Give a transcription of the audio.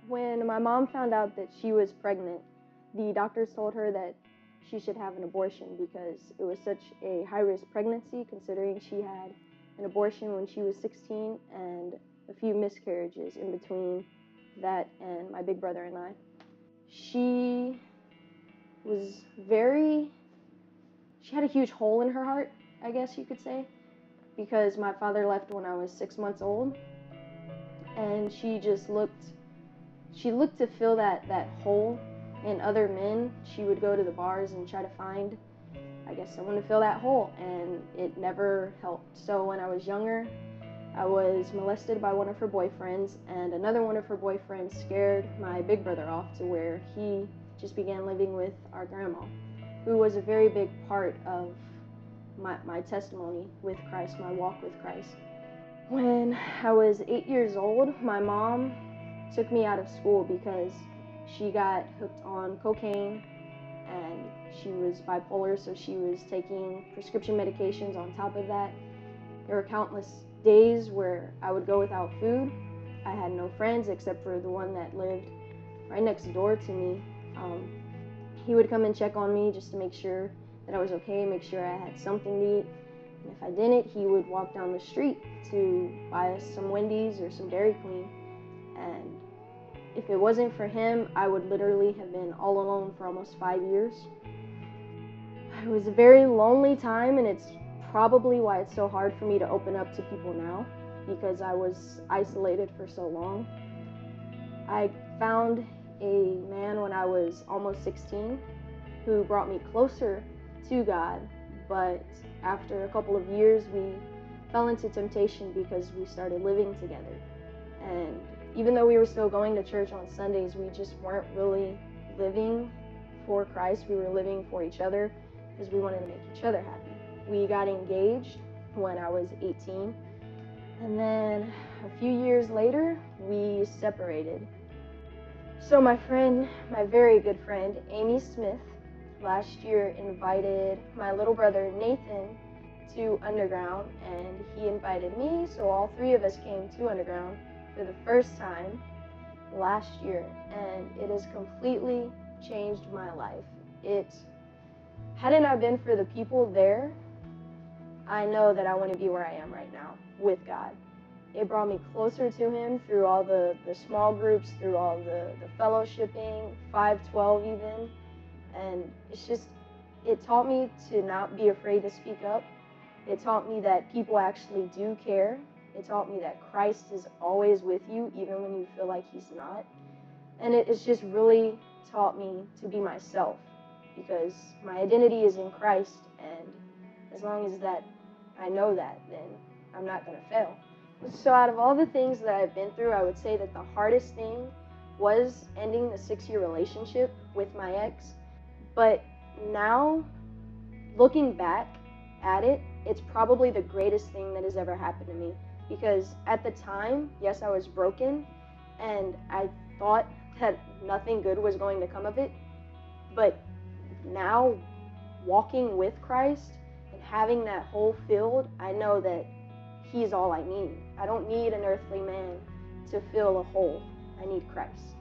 When my mom found out that she was pregnant, the doctors told her that she should have an abortion because it was such a high-risk pregnancy, considering she had an abortion when she was 16 and a few miscarriages in between that and my big brother and I. She was she had a huge hole in her heart, I guess you could say, because my father left when I was 6 months old, and she looked to fill that hole in other men. She would go to the bars and try to find, I guess, someone to fill that hole, and it never helped. So when I was younger, I was molested by one of her boyfriends, and another one of her boyfriends scared my big brother off to where he just began living with our grandma, who was a very big part of my testimony with Christ, my walk with Christ. When I was 8 years old, my mom took me out of school because she got hooked on cocaine and she was bipolar, so she was taking prescription medications on top of that. There were countless days where I would go without food. I had no friends except for the one that lived right next door to me. He would come and check on me just to make sure that I was okay, make sure I had something to eat. And if I didn't, he would walk down the street to buy us some Wendy's or some Dairy Queen. And if it wasn't for him, I would literally have been all alone for almost 5 years. It was a very lonely time, and it's probably why it's so hard for me to open up to people now, because I was isolated for so long. I found a man when I was almost 16 who brought me closer to God, but after a couple of years we fell into temptation because we started living together. And even though we were still going to church on Sundays, we just weren't really living for Christ. We were living for each other because we wanted to make each other happy. We got engaged when I was 18, and then a few years later we separated. So my very good friend, Amy Smith, last year invited my little brother, Nathan, to Underground, and he invited me, so all three of us came to Underground for the first time last year, and it has completely changed my life. Had it not been for the people there, I know that I wouldn't be where I am right now with God. It brought me closer to Him through all the small groups, through all the fellowshipping, 512 even. And it taught me to not be afraid to speak up. It taught me that people actually do care. It taught me that Christ is always with you, even when you feel like He's not. And it's just really taught me to be myself, because my identity is in Christ, and as long as that I know that, then I'm not going to fail. So out of all the things that I've been through, I would say that the hardest thing was ending the 6-year relationship with my ex. But now, looking back at it, it's probably the greatest thing that has ever happened to me. Because at the time, yes, I was broken, and I thought that nothing good was going to come of it. But now, walking with Christ and having that hole filled, I know that He's all I need. I don't need an earthly man to fill a hole. I need Christ.